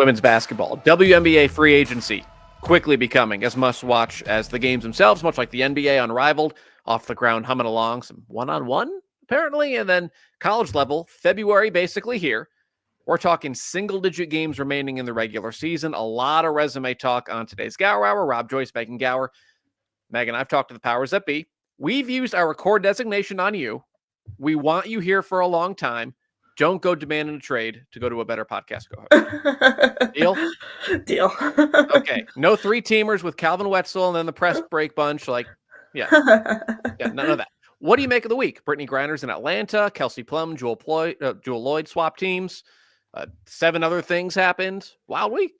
women's basketball. WNBA free agency quickly becoming as must-watch as the games themselves, much like the NBA Unrivaled, off the ground humming along, some one-on-one, apparently, and then college level, February basically here. We're talking single-digit games remaining in the regular season. A lot of resume talk on today's Gauer Hour. Rob, Joyce, Megan Gauer. Megan, I've talked to the powers that be. We've used our core designation on you. We want you here for a long time. Don't go demanding a trade to go to a better podcast co-host. Deal? Deal. Okay. No three-teamers with Calvin Wetzel and then the press break bunch. Yeah, none of that. What do you make of the week? Brittany Griner's in Atlanta. Kelsey Plum, Jewel Lloyd swap teams. 7 other things happened. Wild week.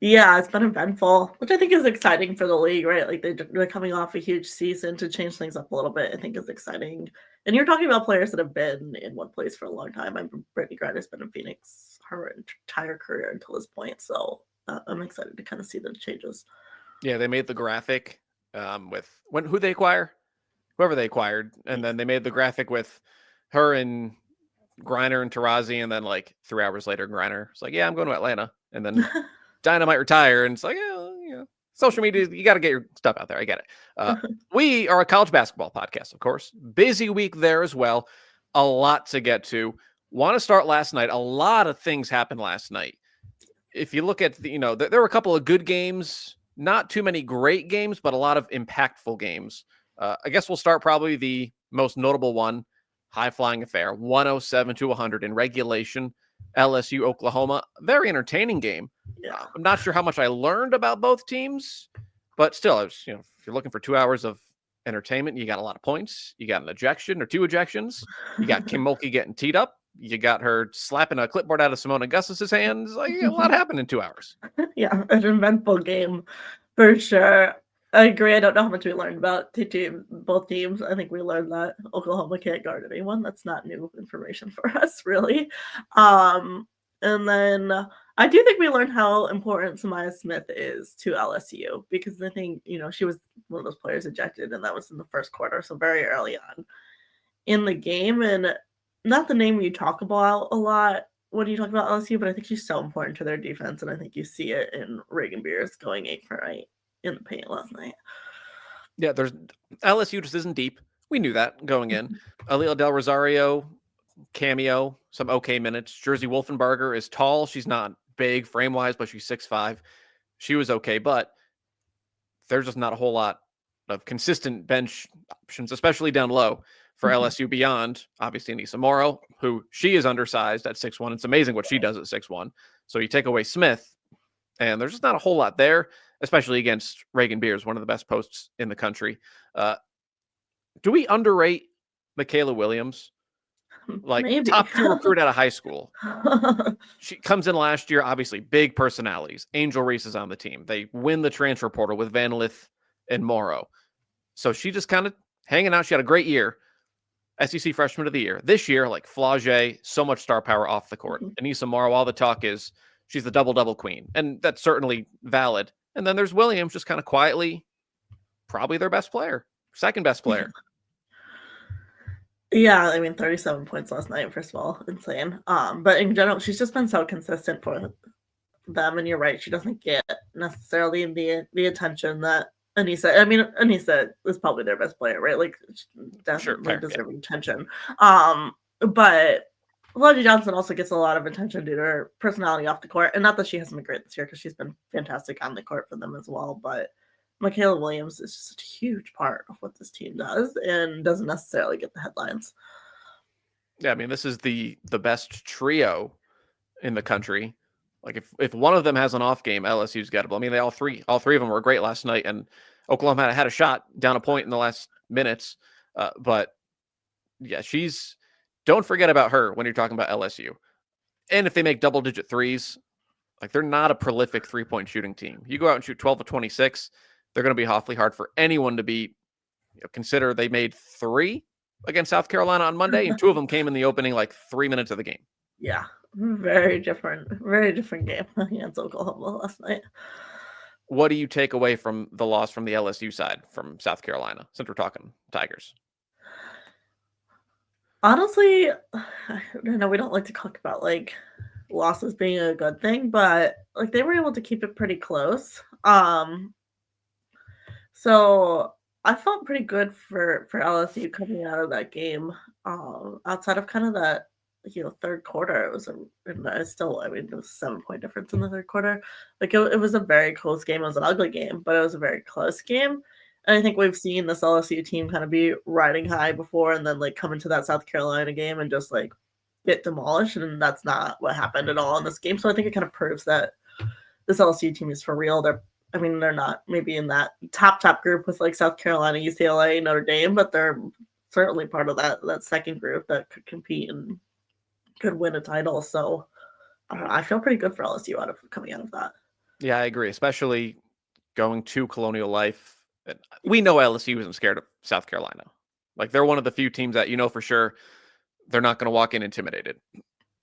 Yeah, it's been eventful, which I think is exciting for the league, right? Like they're coming off a huge season to change things up a little bit. I think is exciting. And you're talking about players that have been in one place for a long time. Brittany Griner's been in Phoenix her entire career until this point, so I'm excited to kind of see the changes. Yeah, they made the graphic with who they acquire, whoever they acquired, and then they made the graphic with her and Griner and Taurasi, and then 3 hours later, Griner was like, "Yeah, I'm going to Atlanta," and then Dynamite retire, and it's like, social media, you got to get your stuff out there. I get it. We are a college basketball podcast, of course. Busy week there as well. A lot to get to. Want to start last night. A lot of things happened last night. If you look at there were a couple of good games, not too many great games, but a lot of impactful games. I guess we'll start probably the most notable one, high-flying affair, 107-100 in regulation. LSU, Oklahoma, very entertaining game. Yeah. I'm not sure how much I learned about both teams, but still, if you're looking for 2 hours of entertainment, you got a lot of points. You got an ejection or 2 ejections. You got Kim Mulkey getting teed up. You got her slapping a clipboard out of Simone Augustus's hands. A lot happened in 2 hours. Yeah, an eventful game for sure. I agree. I don't know how much we learned about both teams. I think we learned that Oklahoma can't guard anyone. That's not new information for us, really. And then I do think we learned how important Samaya Smith is to LSU because I think, she was one of those players ejected, and that was in the first quarter, so very early on in the game. And not the name you talk about a lot when you talk about LSU, but I think she's so important to their defense, and I think you see it in Reagan Beers going 8 for 8 in the paint last night. Yeah, there's LSU just isn't deep. We knew that going in. Aliyah Del Rosario, cameo, some okay minutes. Jersey Wolfenbarger is tall. She's not big frame-wise, but she's 6'5". She was okay, but there's just not a whole lot of consistent bench options, especially down low for LSU beyond, obviously, Anissa Morrow, who she is undersized at 6'1". It's amazing what she does at 6'1". So you take away Smith, and there's just not a whole lot there, especially against Reagan Beers, one of the best posts in the country. Do we underrate Michaela Williams? Maybe. Top 2 recruit out of high school. She comes in last year, obviously, big personalities. Angel Reese is on the team. They win the transfer portal with Van Lith and Morrow. So she just kind of hanging out. She had a great year. SEC Freshman of the Year. This year, Flauget, so much star power off the court. Anissa Morrow, all the talk is she's the double-double queen. And that's certainly valid. And then there's Williams, just kind of quietly, probably their best player. Second best player. Yeah, 37 points last night, first of all, insane. But in general, she's just been so consistent for them, and you're right, she doesn't get necessarily the attention that Anissa. Anissa is probably their best player, right? Definitely deserving attention. But Lottie Johnson also gets a lot of attention due to her personality off the court, and not that she hasn't been great this year because she's been fantastic on the court for them as well, but Michaela Williams is just a huge part of what this team does and doesn't necessarily get the headlines. Yeah, this is the best trio in the country. If one of them has an off game, LSU's got it. They all three of them were great last night, and Oklahoma had a shot down a point in the last minutes. But yeah, don't forget about her when you're talking about LSU. And if they make double-digit threes, they're not a prolific three-point shooting team. You go out and shoot 12 to 26, they're going to be awfully hard for anyone to beat. Consider they made 3 against South Carolina on Monday, and 2 of them came in the opening 3 minutes of the game. Yeah, very different game against Oklahoma last night. What do you take away from the loss from the LSU side from South Carolina, since we're talking Tigers? Honestly, I know we don't like to talk about losses being a good thing, but like they were able to keep it pretty close. So I felt pretty good for LSU coming out of that game. Outside of kind of that, third quarter, it was and it's still, I mean, it was a 7 point difference in the third quarter. Like it was a very close game. It was an ugly game, but it was a very close game. And I think we've seen this LSU team kind of be riding high before, and then like come into that South Carolina game and just like get demolished. And that's not what happened at all in this game. So I think it kind of proves that this LSU team is for real. They're not maybe in that top group with like South Carolina, UCLA, Notre Dame, but they're certainly part of that second group that could compete and could win a title. So I feel pretty good for LSU coming out of that. Yeah, I agree, especially going to Colonial Life. We know LSU isn't scared of South Carolina. Like they're one of the few teams that for sure they're not going to walk in intimidated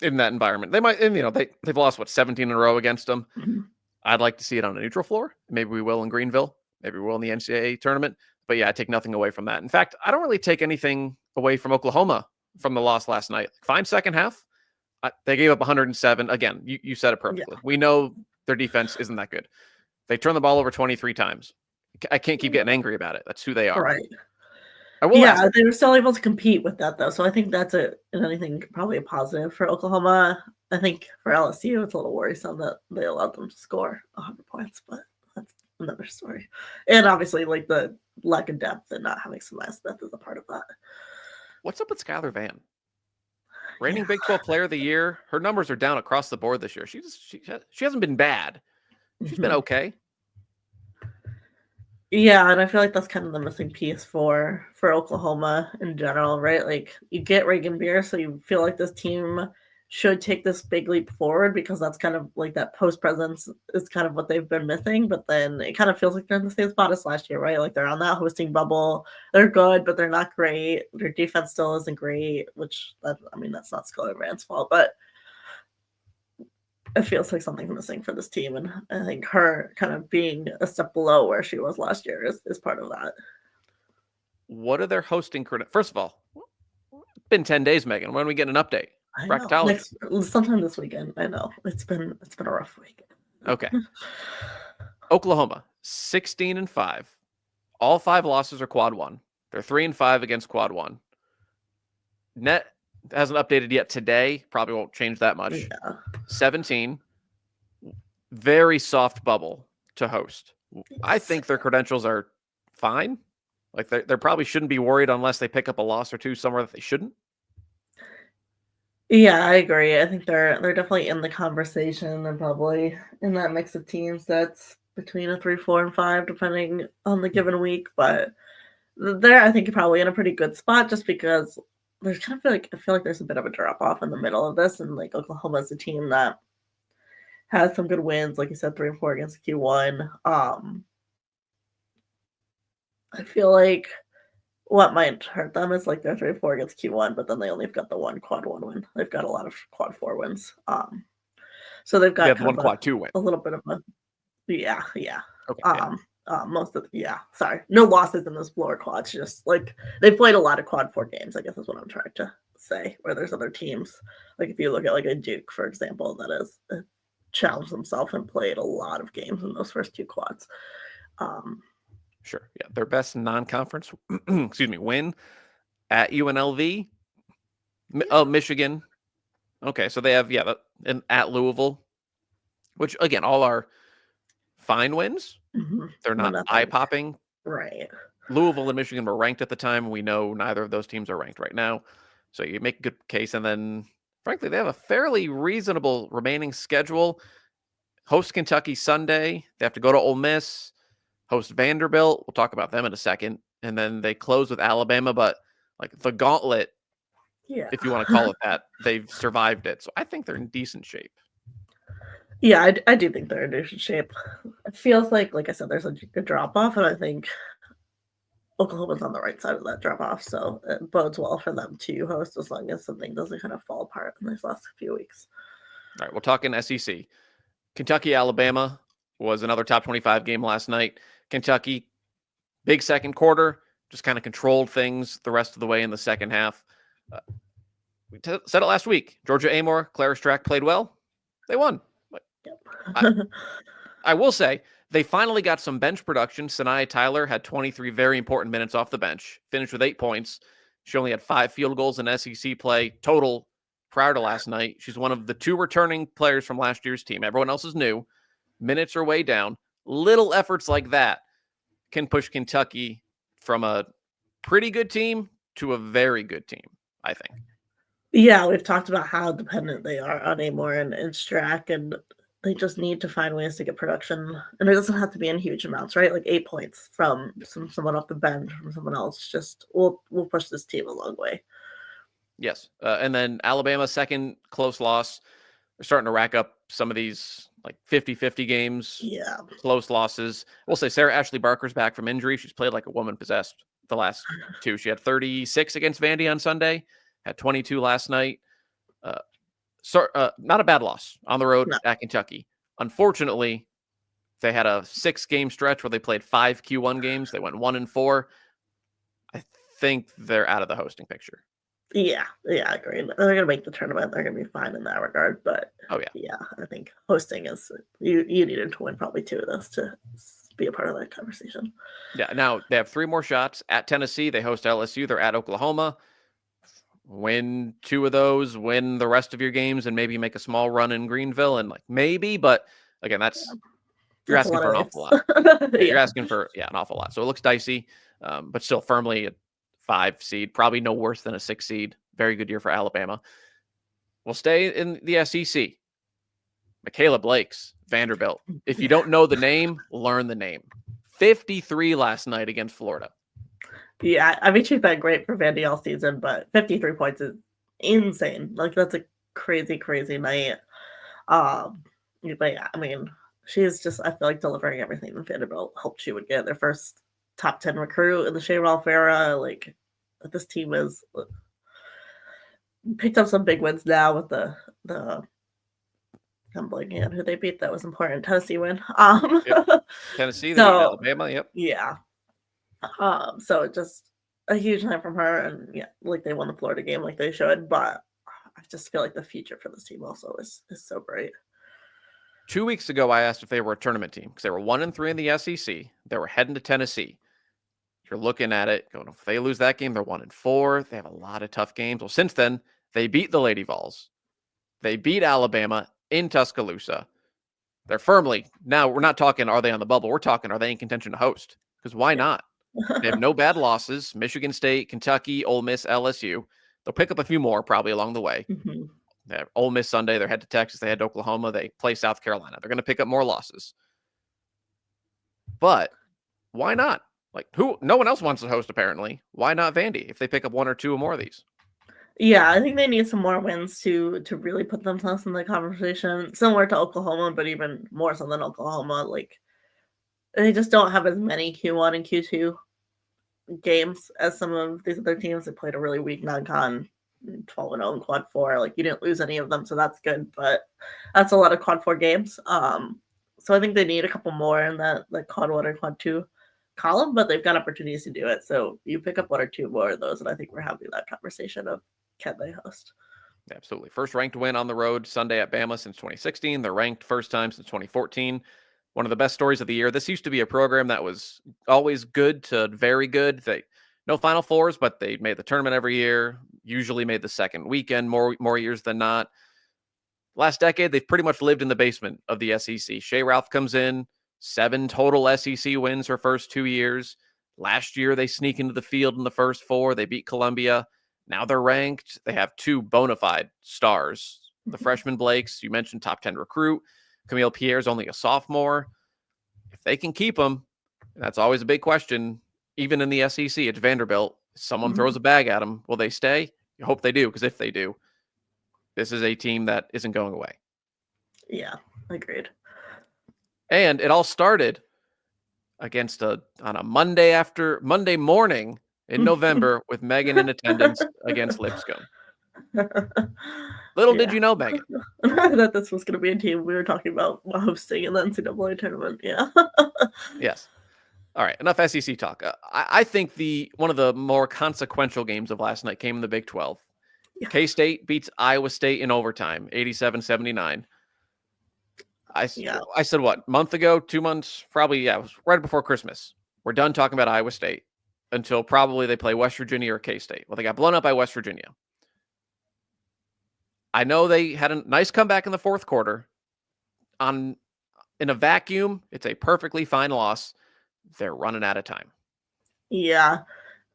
in that environment. They might, and they've lost 17 in a row against them. Mm-hmm. I'd like to see it on a neutral floor. Maybe we will in Greenville. Maybe we'll in the NCAA tournament. But yeah, I take nothing away from that. In fact, I don't really take anything away from Oklahoma from the loss last night. Fine second half. They gave up 107. Again, you said it perfectly. Yeah. We know their defense isn't that good. They turned the ball over 23 times. I can't keep getting angry about it. That's who they are. Right. Yeah, they were still able to compete with that, though. So I think that's probably a positive for Oklahoma. I think for LSU, it's a little worrisome that they allowed them to score 100 points, but that's another story. And obviously, like the lack of depth and not having some Smith is a part of that. What's up with Skylar Vann? Reigning Big 12 Player of the Year. Her numbers are down across the board this year. She hasn't been bad. She's been okay. Yeah, and I feel like that's kind of the missing piece for Oklahoma in general, right? Like you get Reagan Beer, so you feel like this team should take this big leap forward because that's kind of like that post presence is kind of what they've been missing. But then it kind of feels like they're in the same spot as last year, right? Like they're on that hosting bubble. They're good, but they're not great. Their defense still isn't great, which that's not Skylar Vann's fault, but it feels like something's missing for this team, and I think her kind of being a step below where she was last year is part of that. What are their hosting credit? First of all, it's been 10 days, Megan. When we get an update? Sometime this weekend. I know it's been a rough week. Okay. Oklahoma 16-5. All 5 losses are quad 1. They're 3-5 against quad 1. Net hasn't updated yet today. Probably won't change that much. Yeah. 17. Very soft bubble to host. I think their credentials are fine. Like they probably shouldn't be worried unless they pick up a loss or two somewhere that they shouldn't. Yeah, I agree. I think they're definitely in the conversation. They're probably in that mix of teams that's between a 3, 4, and 5, depending on the given week. But they're, I think, probably in a pretty good spot just because there's kind of I feel like there's a bit of a drop off in the middle of this, and like Oklahoma's a team that has some good wins, like you said, 3 and 4 against Q1. I feel like what might hurt them is like they're 3 and 4 against Q1, but then they only have got the one quad 1 win. They've got a lot of quad 4 wins. So they've got one quad 2 win. A little bit of a yeah. Okay. No losses in those lower quads. Just like they've played a lot of quad 4 games, I guess is what I'm trying to say. Where there's other teams, like if you look at like a Duke, for example, that has challenged themselves and played a lot of games in those first 2 quads. Sure. Yeah. Their best non-conference, win at UNLV. Oh, Michigan. Okay. So they have, and at Louisville, which again, all are fine wins. Mm-hmm. They're not eye-popping. Right. Louisville and Michigan were ranked at the time. We know neither of those teams are ranked right now. So you make a good case. And then, frankly, they have a fairly reasonable remaining schedule. Host Kentucky Sunday. They have to go to Ole Miss. Host Vanderbilt. We'll talk about them in a second. And then they close with Alabama. But like the gauntlet, if you want to call it that, they've survived it. So I think they're in decent shape. Yeah, I do think they're in decent shape. It feels like I said, there's a good drop-off, and I think Oklahoma's on the right side of that drop-off, so it bodes well for them to host as long as something doesn't kind of fall apart in these last few weeks. All right, we'll talk in SEC. Kentucky, Alabama was another top 25 game last night. Kentucky, big second quarter, just kind of controlled things the rest of the way in the second half. We said it last week. Georgia Amore, Clara Strack played well. They won. I, I will say they finally got some bench production. Sanaya Tyler had 23 very important minutes off the bench, finished with 8 points. She only had 5 field goals in SEC play total prior to last night. She's one of the 2 returning players from last year's team. Everyone else is new. Minutes are way down. Little efforts like that can push Kentucky from a pretty good team to a very good team, I think. Yeah, we've talked about how dependent they are on Amor and Strack, and they just need to find ways to get production. And it doesn't have to be in huge amounts, right? Like 8 points from someone off the bench, from someone else. Just we'll push this team a long way. Yes. And then Alabama's second close loss. They're starting to rack up some of these like 50-50 games, close losses. We'll say Sarah Ashley Barker's back from injury. She's played like a woman possessed the last 2. She had 36 against Vandy on Sunday, had 22 last night. Not a bad loss on the road at Kentucky. Unfortunately, they had a 6-game stretch where they played 5 Q1 games. They went 1-4. I think they're out of the hosting picture. Yeah, I agree. They're gonna make the tournament. They're gonna be fine in that regard. But yeah, I think hosting is you needed to win probably 2 of those to be a part of that conversation. Yeah. Now they have 3 more shots at Tennessee. They host LSU. They're at Oklahoma. Win 2 of those. Win the rest of your games, and maybe make a small run in Greenville. And like maybe, but again, you're asking for an awful lot. You're asking for an awful lot. So it looks dicey, but still firmly a 5 seed, probably no worse than a 6 seed. Very good year for Alabama. We'll stay in the SEC. Michaela Blake's Vanderbilt. If you don't know the name, learn the name. 53 last night against Florida. Yeah, I mean, she's been great for Vandy all season, but 53 points is insane. Like, that's a crazy, crazy night. But yeah, I mean, she's just, I feel like, delivering everything that Vanderbilt hoped she would get. Their first top 10 recruit in the Shea Ralph era. Like, this team is picked up some big wins now with the I'm blanking on who they beat. That was important. Tennessee win. Yep. Tennessee, they beat Alabama. Yep. Yeah. So just a huge night from her, and yeah, like they won the Florida game like they should, but I just feel like the future for this team also is so bright. 2 weeks ago, I asked if they were a tournament team because they were 1-3 in the SEC. They were heading to Tennessee. You're looking at it, going, if they lose that game, they're 1-4. They have a lot of tough games. Well, since then, they beat the Lady Vols. They beat Alabama in Tuscaloosa. They're firmly, now we're not talking, are they on the bubble? We're talking, are they in contention to host? Because why not? They have no bad losses. Michigan State, Kentucky, Ole Miss, LSU. They'll pick up a few more probably along the way. Mm-hmm. They have Ole Miss Sunday. They're head to Texas. They head to Oklahoma. They play South Carolina. They're going to pick up more losses. But why not? Like no one else wants to host apparently. Why not Vandy if they pick up 1 or 2 or more of these? Yeah, I think they need some more wins to really put themselves in the conversation, similar to Oklahoma, but even more so than Oklahoma. Like, they just don't have as many Q1 and Q2 games as some of these other teams that played a really weak non-con 12-0 and quad 4. Like, you didn't lose any of them, so that's good, but that's a lot of quad 4 games. So I think they need a couple more in that like quad 1 or quad 2 column, but they've got opportunities to do it. So you pick up 1 or 2 more of those, and I think we're having that conversation of can they host? Absolutely. First ranked win on the road Sunday at Bama since 2016. They're ranked first time since 2014. One of the best stories of the year. This used to be a program that was always good to very good. No Final Fours, but they made the tournament every year, usually made the second weekend more years than not. Last decade, they've pretty much lived in the basement of the SEC. Shea Ralph comes in, 7 total SEC wins her first 2 years. Last year, they sneak into the field in the first 4. They beat Columbia. Now they're ranked. They have 2 bona fide stars. The freshman Blakes, you mentioned top 10 recruit. Camille Pierre's only a sophomore. If they can keep them, that's always a big question. Even in the SEC, it's Vanderbilt. Someone throws a bag at them. Will they stay? You hope they do, because if they do, this is a team that isn't going away. Yeah, agreed. And it all started against on a Monday morning in November with Megan in attendance against Lipscomb. Little did you know, Megan, that this was going to be a team we were talking about hosting in the NCAA tournament. Yeah. Yes. All right. Enough SEC talk. I think one of the more consequential games of last night came in the Big 12. Yeah. K-State beats Iowa State in overtime, 87-79. Yeah. I said what, month ago, 2 months, probably, yeah, it was right before Christmas. We're done talking about Iowa State until probably they play West Virginia or K-State. Well, they got blown up by West Virginia. I know they had a nice comeback in the fourth quarter. In a vacuum, it's a perfectly fine loss. They're running out of time. Yeah.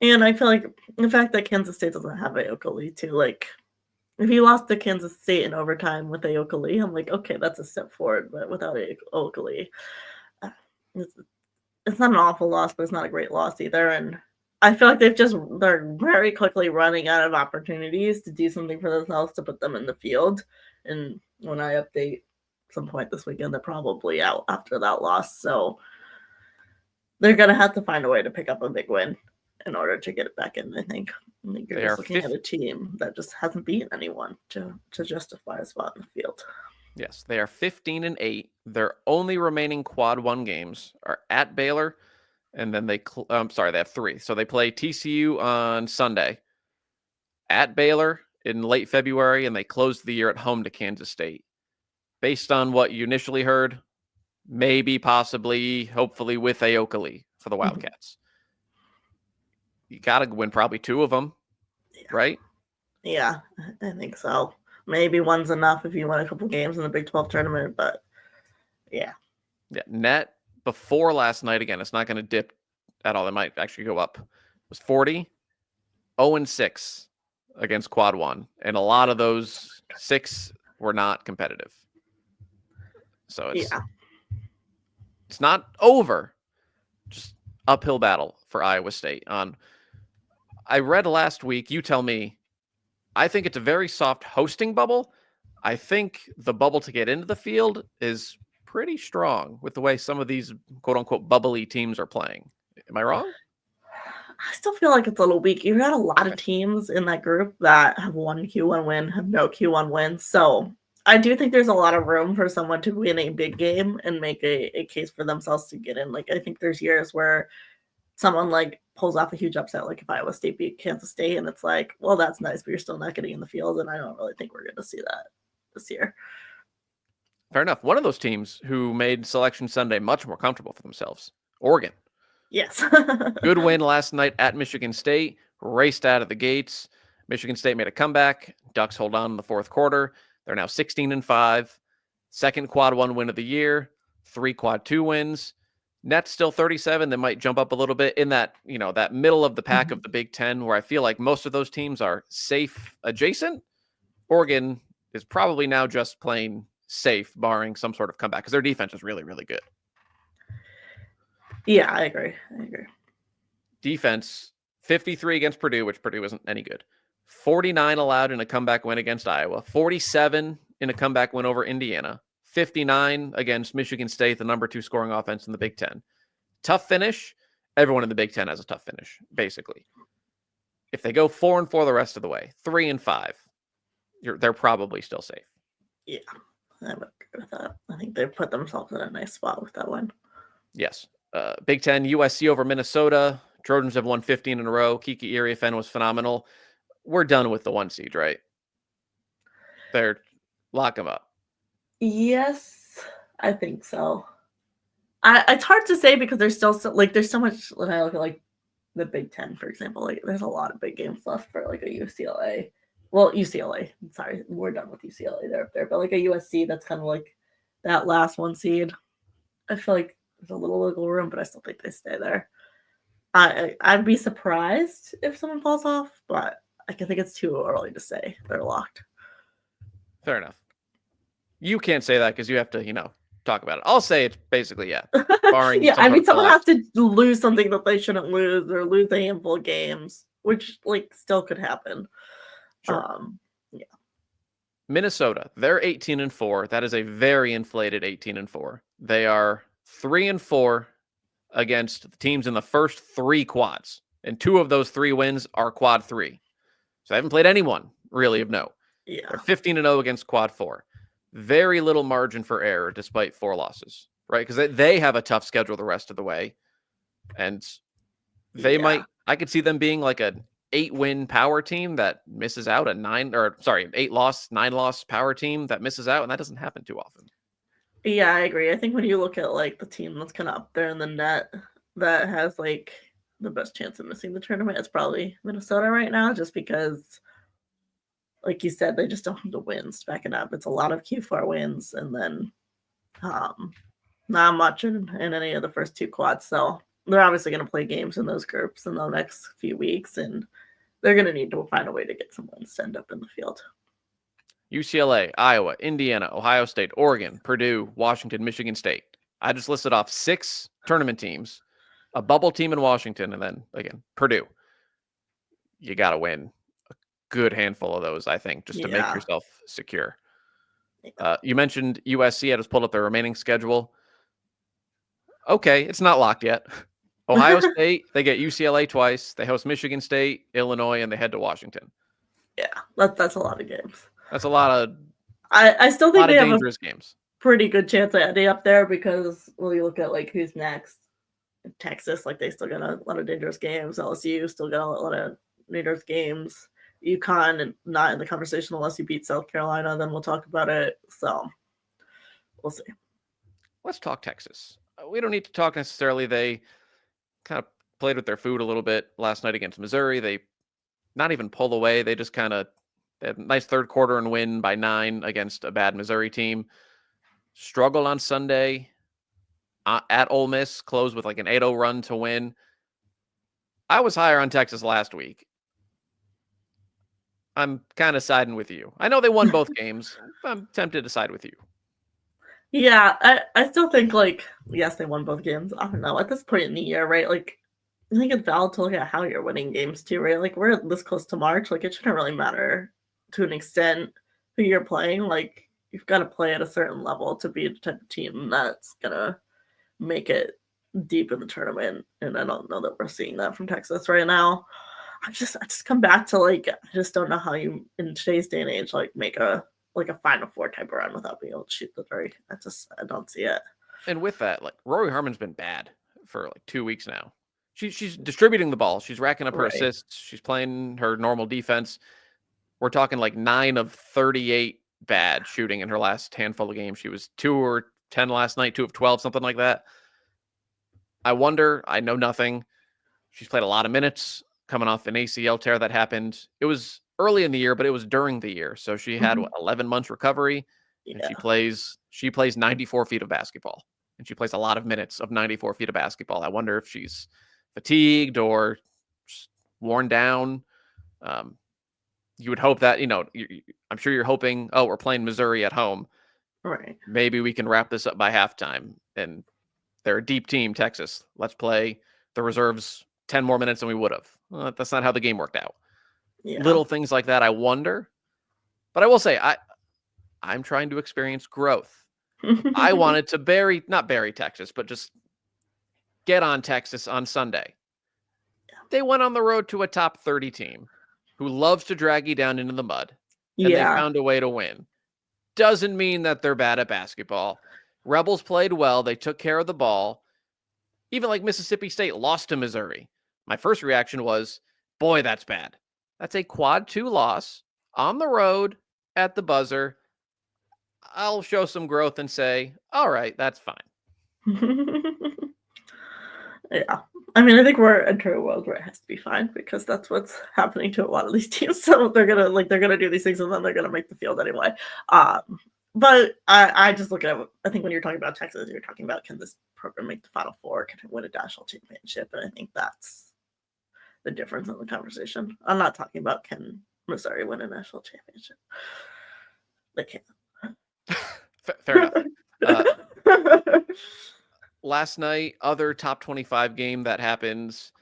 And I feel like the fact that Kansas State doesn't have Ayoka Lee too, like if you lost to Kansas State in overtime with Ayoka Lee, I'm like, okay, that's a step forward, but without Ayoka Lee, it's not an awful loss, but it's not a great loss either. And I feel like they're very quickly running out of opportunities to do something for themselves to put them in the field. And when I update some point this weekend, they're probably out after that loss. So they're gonna have to find a way to pick up a big win in order to get it back in. I think you're just looking at a team that just hasn't beaten anyone to justify a spot in the field. Yes, they are 15-8. Their only remaining quad one games are at Baylor, and then they have 3. So they play TCU on Sunday, at Baylor in late February, and they closed the year at home to Kansas State. Based on what you initially heard, maybe, possibly, hopefully with Ayoka Lee for the Wildcats. You got to win probably 2 of them, right? Yeah, I think so. Maybe one's enough if you win a couple games in the Big 12 tournament, but yeah. Yeah, net before last night, again, it's not going to dip at all. It might actually go up. It was 40, 0-6 against quad one. And a lot of those 6 were not competitive. So it's not over. Just uphill battle for Iowa State. I read last week, you tell me, I think it's a very soft hosting bubble. I think the bubble to get into the field is pretty strong with the way some of these quote unquote bubbly teams are playing. Am I wrong? I still feel like it's a little weak. You've got a lot of teams in that group that have one Q1 win, have no Q1 win. So I do think there's a lot of room for someone to win a big game and make a case for themselves to get in. Like, I think there's years where someone like pulls off a huge upset, like if Iowa State beat Kansas State, and it's like, well, that's nice, but you're still not getting in the field. And I don't really think we're going to see that this year. Fair enough. One of those teams who made Selection Sunday much more comfortable for themselves, Oregon. Yes. Good win last night at Michigan State, raced out of the gates. Michigan State made a comeback. Ducks hold on in the fourth quarter. They're now 16-5. Second quad one win of the year. 3 quad two wins. Net's still 37. They might jump up a little bit in that, that middle of the pack of the Big Ten, where I feel like most of those teams are safe adjacent. Oregon is probably now just plain safe, barring some sort of comeback, because their defense is really, really good. Yeah, I agree. Defense, 53 against Purdue, which Purdue isn't any good. 49 allowed in a comeback win against Iowa. 47 in a comeback win over Indiana. 59 against Michigan State, the number 2 scoring offense in the Big Ten. Tough finish. Everyone in the Big Ten has a tough finish, basically. If they go 4-4 the rest of the way, 3-5, they're probably still safe. Yeah, I would agree with that. I think they've put themselves in a nice spot with that one. Yes. Big Ten, USC over Minnesota. Trojans have won 15 in a row. Kiki Iriafen was phenomenal. We're done with the 1 seed, right? Lock them up. Yes, I think so. It's hard to say because there's still there's so much when I look at like the Big Ten, for example. Like there's a lot of big games left for like a UCLA. Well, UCLA. Sorry, we're done with UCLA. They're up there, but like a USC, that's kind of like that last 1 seed. I feel like there's a little wiggle room, but I still think they stay there. I'd be surprised if someone falls off, but I think it's too early to say they're locked. Fair enough. You can't say that because you have to, talk about it. I'll say it's basically, yeah. Barring yeah, I mean, someone has to lose something that they shouldn't lose or lose a handful of games, which still could happen. Sure. Yeah. Minnesota, they're 18-4. That is a very inflated 18-4. They are 3-4 against the teams in the first 3 quads, and 2 of those 3 wins are quad 3. So they haven't played anyone really of note. Yeah. They're 15-0 against quad 4. Very little margin for error despite 4 losses, right? Because they have a tough schedule the rest of the way. And I could see them being like an 8-win power team that misses out, 8-loss, 9-loss power team that misses out, and that doesn't happen too often. Yeah, I agree. I think when you look at like the team that's kind of up there in the net that has like the best chance of missing the tournament, it's probably Minnesota right now, just because, like you said, they just don't have the wins backing up. It's a lot of Q4 wins, and then um, not much in any of the first two quads. So they're obviously going to play games in those groups in the next few weeks, and they're going to need to find a way to get some wins to end up in the field. UCLA, Iowa, Indiana, Ohio State, Oregon, Purdue, Washington, Michigan State. I just listed off 6 tournament teams, a bubble team in Washington, and then again, Purdue. You got to win a good handful of those, I think, just to make Yeah. yourself secure. Yeah. You mentioned USC. I just pulled up their remaining schedule. Okay, it's not locked yet. Ohio State, they get UCLA twice. They host Michigan State, Illinois, and they head to Washington. Yeah, that's a lot of games. That's a lot of I still think they have dangerous games. Pretty good chance of ending up there because when you look at like who's next, Texas, like they still got a lot of dangerous games. LSU still got a lot of dangerous games. UConn and not in the conversation unless you beat South Carolina. Then we'll talk about it. So we'll see. Let's talk Texas. We don't need to talk necessarily. They kind of played with their food a little bit last night against Missouri. They not even pull away. They just kind of had a nice third quarter and win by 9 against a bad Missouri team. Struggled on Sunday at Ole Miss, closed with like an 8-0 run to win. I was higher on Texas last week. I'm kind of siding with you. I know they won both games. I'm tempted to side with you. Yeah, I still think like yes, they won both games. I don't know at this point in the year, right? Like I think it's valid to look at how you're winning games too, right? Like we're this close to March, like it shouldn't really matter to an extent who you're playing. Like you've got to play at a certain level to be the type of team that's gonna make it deep in the tournament. And I don't know that we're seeing that from Texas right now. I just come back to like I just don't know how you in today's day and age like make a Final Four type of run without being able to shoot the three. I don't see it. And with that, like Rory Harmon's been bad for like 2 weeks now. She's distributing the ball. She's racking up her assists. She's playing her normal defense. We're talking like 9 of 38 bad shooting in her last handful of games. She was 2 or 10 last night, 2 of 12, something like that. I wonder. I know nothing. She's played a lot of minutes coming off an ACL tear that happened. It was early in the year, but it was during the year. So she had 11 months recovery. Yeah. And she plays 94 feet of basketball. And she plays a lot of minutes of 94 feet of basketball. I wonder if she's fatigued or worn down. You would hope that, I'm sure you're hoping, we're playing Missouri at home. Right. Maybe we can wrap this up by halftime. And they're a deep team, Texas. Let's play the reserves 10 more minutes than we would have. Well, that's not how the game worked out. Yeah. Little things like that, I wonder. But I will say, I'm trying to experience growth. I wanted to not bury Texas, but just get on Texas on Sunday. They went on the road to a top 30 team who loves to drag you down into the mud. And they found a way to win. Doesn't mean that they're bad at basketball. Rebels played well. They took care of the ball. Even like Mississippi State lost to Missouri. My first reaction was, boy, that's bad. That's a quad 2 loss on the road at the buzzer. I'll show some growth and say, all right, that's fine. Yeah. I mean, I think we're entering a world where it has to be fine because that's what's happening to a lot of these teams. So they're gonna do these things and then they're gonna make the field anyway. But I just look at it. I think when you're talking about Texas, you're talking about can this program make the Final Four? Can it win a national championship? And I think that's the difference in the conversation. I'm not talking about can Missouri win a national championship. They can't. Fair enough. Last night, other top 25 game that happens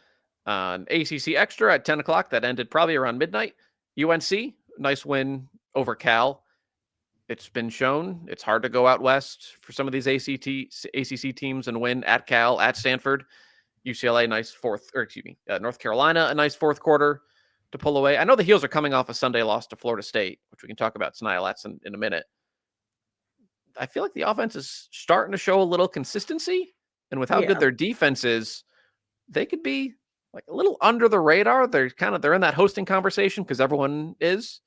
on ACC Extra at 10 o'clock. That ended probably around midnight. UNC, nice win over Cal. It's been shown it's hard to go out west for some of these ACC teams and win at Cal, at Stanford. UCLA, North Carolina, a nice fourth quarter to pull away. I know the Heels are coming off a Sunday loss to Florida State, which we can talk about in a minute. I feel like the offense is starting to show a little consistency, and with how good their defense is, they could be like a little under the radar. They're in that hosting conversation because everyone is.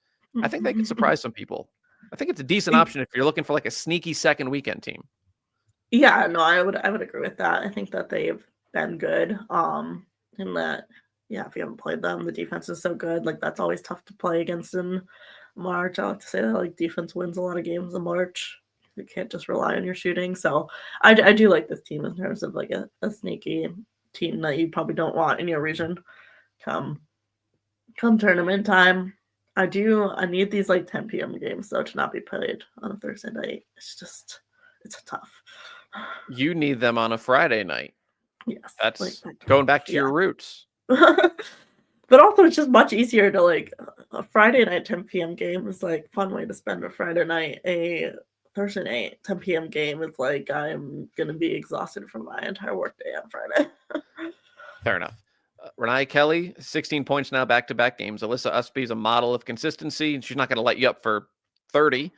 I think they could surprise some people. I think it's a decent option if you're looking for like a sneaky second weekend team. Yeah, no, I would agree with that. I think that they've been good. In that, yeah, if you haven't played them, the defense is so good. Like that's always tough to play against in March. I like to say that like defense wins a lot of games in March. You can't just rely on your shooting. So I do like this team in terms of like a sneaky team that you probably don't want in your region come come tournament time. I need these like 10 p.m. games though to not be played on a Thursday night. It's tough. You need them on a Friday night. Yes, like That's going back to yeah. your roots. But also it's just much easier to like a Friday night 10 p.m. game is like fun way to spend a Friday night. A Thursday night 10 p.m. game is like I'm gonna be exhausted from my entire workday on Friday. Fair enough. Renee Kelly, 16 points now, back-to-back games. Alyssa Usby's a model of consistency, and she's not going to let you up for 30.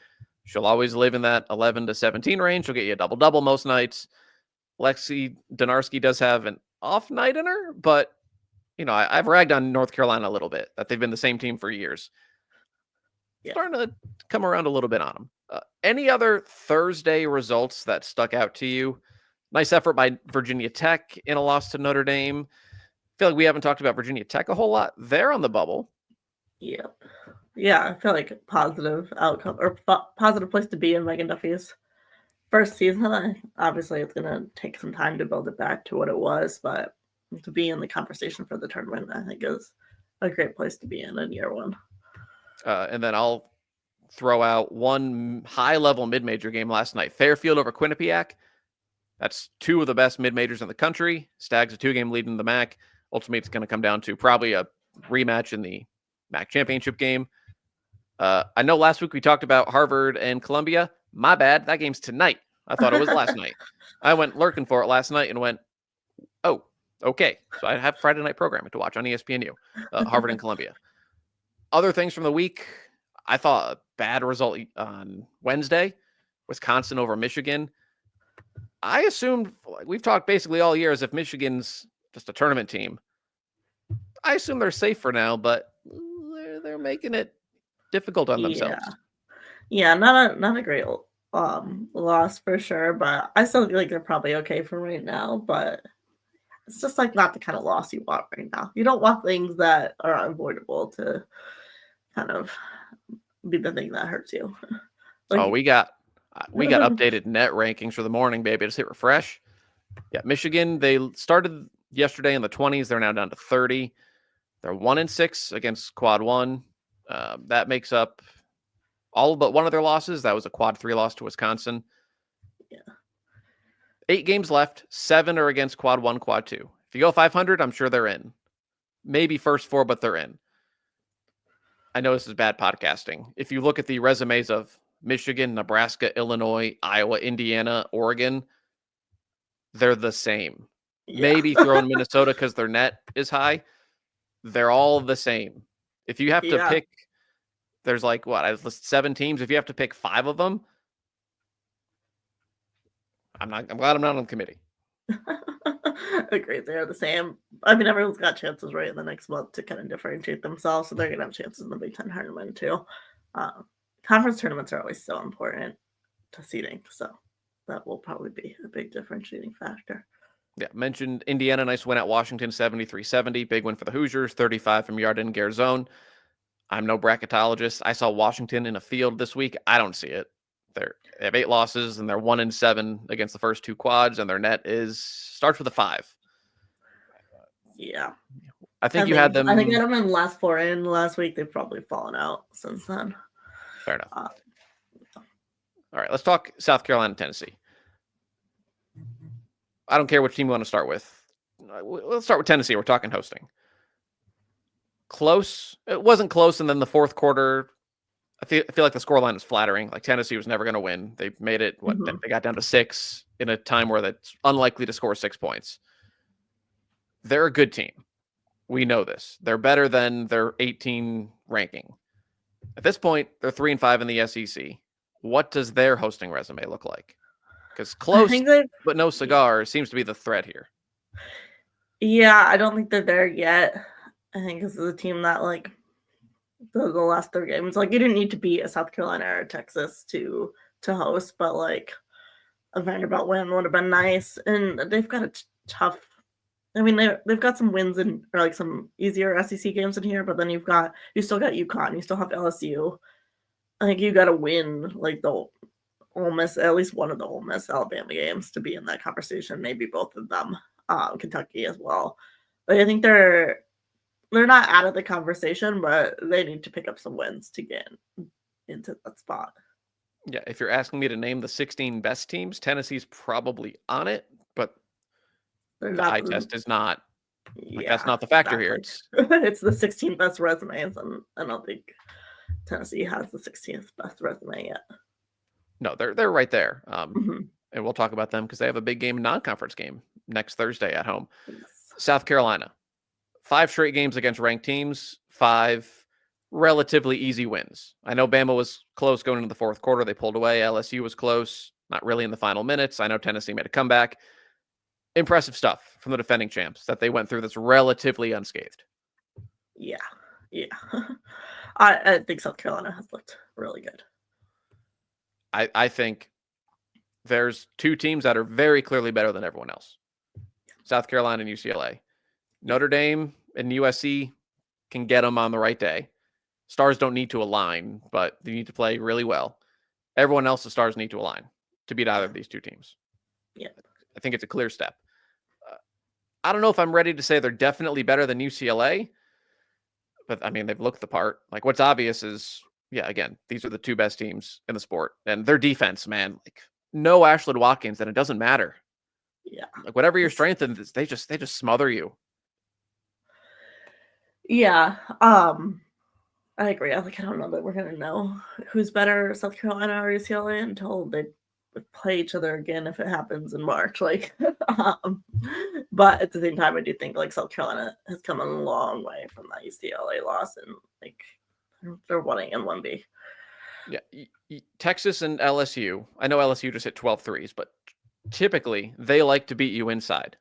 She'll always live in that 11 to 17 range. She'll get you a double-double most nights. Lexi Donarski does have an off night in her, but, I've ragged on North Carolina a little bit, that they've been the same team for years. Yeah. Starting to come around a little bit on them. Any other Thursday results that stuck out to you? Nice effort by Virginia Tech in a loss to Notre Dame. Feel like we haven't talked about Virginia Tech a whole lot. They're on the bubble. Yep. Yeah, I feel like positive outcome or positive place to be in Megan Duffy's first season. Obviously, it's going to take some time to build it back to what it was, but to be in the conversation for the tournament, I think is a great place to be in year one. And then I'll throw out one high-level mid-major game last night. Fairfield over Quinnipiac. That's two of the best mid-majors in the country. Stags a 2-game lead in the MAC. Ultimately, it's going to come down to probably a rematch in the MAC championship game. I know last week we talked about Harvard and Columbia. My bad. That game's tonight. I thought it was last night. I went lurking for it last night and went, oh, okay. So I have Friday night programming to watch on ESPNU, Harvard and Columbia. Other things from the week, I thought a bad result on Wednesday, Wisconsin over Michigan. I assumed, we've talked basically all year as if Michigan's just a tournament team. I assume they're safe for now, but they're making it difficult on themselves. Yeah, not a great loss for sure, but I still feel like they're probably okay for right now, but it's just like not the kind of loss you want right now. You don't want things that are unavoidable to kind of be the thing that hurts you. So we got updated net rankings for the morning, baby. Just hit refresh. Yeah, Michigan, they started yesterday in the 20s. They're now down to 30. They're 1-6 against quad 1. That makes up all but one of their losses. That was a quad 3 loss to Wisconsin. Yeah. 8 games left. 7 are against quad 1, quad 2. If you go 500, I'm sure they're in. Maybe first 4, but they're in. I know this is bad podcasting. If you look at the resumes of Michigan, Nebraska, Illinois, Iowa, Indiana, Oregon, they're the same. Yeah. Maybe throw in Minnesota because their net is high. They're all the same. If you have to pick, there's like, I listed 7 teams. If you have to pick 5 of them, I'm glad I'm not on the committee. Agreed. They're the same. I mean, everyone's got chances right in the next month to kind of differentiate themselves, so they're going to have chances in the Big Ten tournament too. Conference tournaments are always so important to seeding, so that will probably be a big differentiating factor. Yeah, mentioned Indiana, nice win at Washington, 73-70. Big win for the Hoosiers, 35 from Yarden Garzone. I'm no bracketologist. I saw Washington in a field this week. I don't see it. They have 8 losses, and they're 1-7 against the first 2 quads, and their net starts with a 5. Yeah. I think you had them. I think I had them in last 4 in last week. They've probably fallen out since then. Fair enough. All right, let's talk South Carolina and Tennessee. I don't care which team we want to start with. Let's start with Tennessee. We're talking hosting. Close. It wasn't close, and then the fourth quarter, I feel like the scoreline is flattering. Like Tennessee was never going to win. They made it. They got down to 6 in a time where that's unlikely to score 6 points. They're a good team. We know this. They're better than their 18 ranking. At this point, they're 3-5 in the SEC. What does their hosting resume look like? Because close but no cigar seems to be the threat here. Yeah, I don't think they're there yet. I think this is a team that like the last 3 games, like you didn't need to beat a South Carolina or Texas to host, but like a Vanderbilt win would have been nice. And they've got a tough. I mean, they've got some wins or like some easier SEC games in here, but then you still got UConn, you still have LSU. I think you got to win like the Ole Miss, at least one of the Ole Miss Alabama games to be in that conversation. Maybe both of them, Kentucky as well. Like I think they're not out of the conversation, but they need to pick up some wins to get into that spot. Yeah, if you're asking me to name the 16 best teams, Tennessee's probably on it, but the eye test is not. Like, that's not the factor here. It's the 16 best resumes, and I don't think Tennessee has the 16th best resume yet. No, they're right there. And we'll talk about them because they have a big game, non-conference game next Thursday at home. Yes. South Carolina, 5 straight games against ranked teams, 5 relatively easy wins. I know Bama was close going into the fourth quarter. They pulled away. LSU was close, not really in the final minutes. I know Tennessee made a comeback. Impressive stuff from the defending champs that they went through that's relatively unscathed. Yeah. I think South Carolina has looked really good. I think there's 2 teams that are very clearly better than everyone else. South Carolina and UCLA. Notre Dame and USC can get them on the right day. Stars don't need to align, but they need to play really well. Everyone else, the stars need to align to beat either of these 2 teams. Yeah. I think it's a clear step. I don't know if I'm ready to say they're definitely better than UCLA, but I mean, they've looked the part. Like what's obvious is, yeah, again, these are the 2 best teams in the sport, and their defense, man, like no Ashland Watkins, and it doesn't matter. Yeah. Like whatever your strength is, they just smother you. Yeah. I agree. I don't know that we're gonna know who's better, South Carolina or UCLA, until they play each other again if it happens in March. Like, but at the same time, I do think like South Carolina has come a long way from that UCLA loss, and like they're winning in 1B. Yeah, Texas and LSU. I know LSU just hit 12 threes, but typically they like to beat you inside.